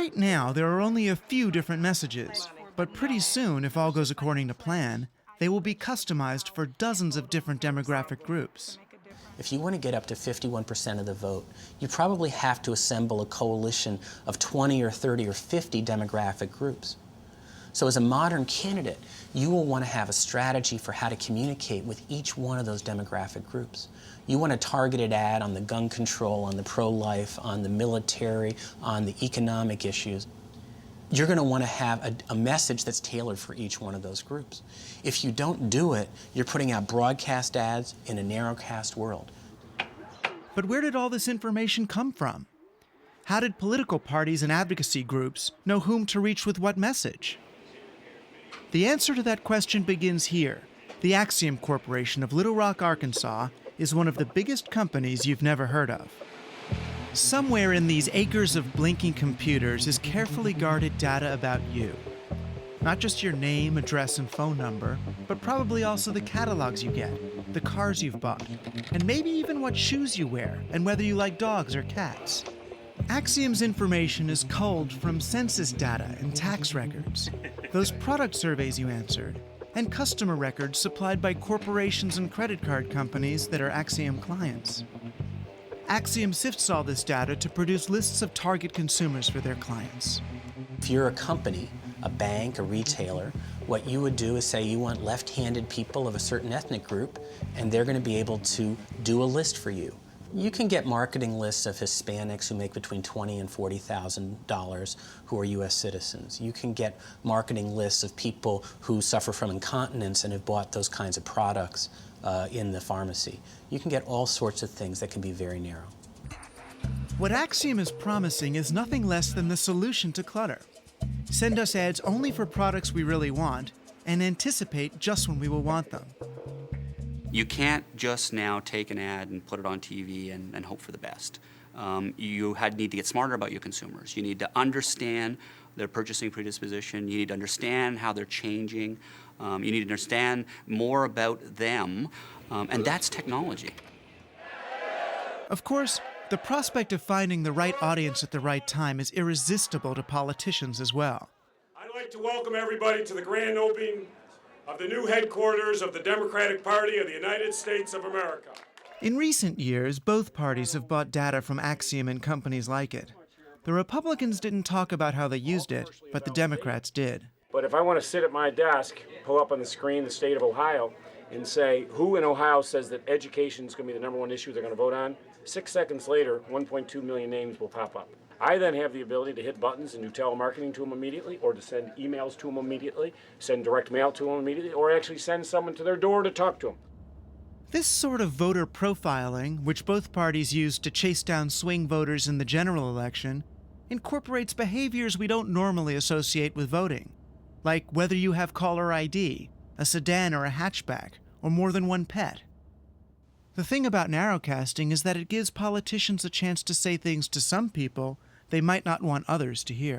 Right now, there are only a few different messages, but pretty soon, if all goes according to plan, they will be customized for dozens of different demographic groups. If you want to get up to 51% of the vote, you probably have to assemble a coalition of 20 or 30 or 50 demographic groups. So as a modern candidate, you will want to have a strategy for how to communicate with each one of those demographic groups. You want a targeted ad on the gun control, on the pro-life, on the military, on the economic issues. You're going to want to have a message that's tailored for each one of those groups. If you don't do it, you're putting out broadcast ads in a narrowcast world. But where did all this information come from? How did political parties and advocacy groups know whom to reach with what message? The answer to that question begins here. The Axiom Corporation of Little Rock, Arkansas, is one of the biggest companies you've never heard of. Somewhere in these acres of blinking computers is carefully guarded data about you. Not just your name, address, and phone number, but probably also the catalogs you get, the cars you've bought, and maybe even what shoes you wear, and whether you like dogs or cats. Axiom's information is culled from census data and tax records, those product surveys you answered, and customer records supplied by corporations and credit card companies that are Axiom clients. Axiom sifts all this data to produce lists of target consumers for their clients. If you're a company, a bank, a retailer, what you would do is say you want left-handed people of a certain ethnic group, and they're going to be able to do a list for you. You can get marketing lists of Hispanics who make between $20,000 and $40,000 who are U.S. citizens. You can get marketing lists of people who suffer from incontinence and have bought those kinds of products in the pharmacy. You can get all sorts of things that can be very narrow. What Axiom is promising is nothing less than the solution to clutter. Send us ads only for products we really want, and anticipate just when we will want them. You can't just now take an ad and put it on TV and hope for the best. You need to get smarter about your consumers. You need to understand their purchasing predisposition. You need to understand how they're changing. You need to understand more about them, and that's technology. Of course, the prospect of finding the right audience at the right time is irresistible to politicians as well. I'd like to welcome everybody to the grand opening of the new headquarters of the Democratic Party of the United States of America. In recent years, both parties have bought data from Axiom and companies like it. The Republicans didn't talk about how they used it, but the Democrats did. But if I want to sit at my desk, pull up on the screen the state of Ohio, and say who in Ohio says that education is going to be the #1 issue they're going to vote on, 6 seconds later, 1.2 million names will pop up. I then have the ability to hit buttons and do telemarketing to them immediately, or to send emails to them immediately, send direct mail to them immediately, or actually send someone to their door to talk to them. This sort of voter profiling, which both parties use to chase down swing voters in the general election, incorporates behaviors we don't normally associate with voting, like whether you have caller ID, a sedan or a hatchback, or more than one pet. The thing about narrowcasting is that it gives politicians a chance to say things to some people they might not want others to hear.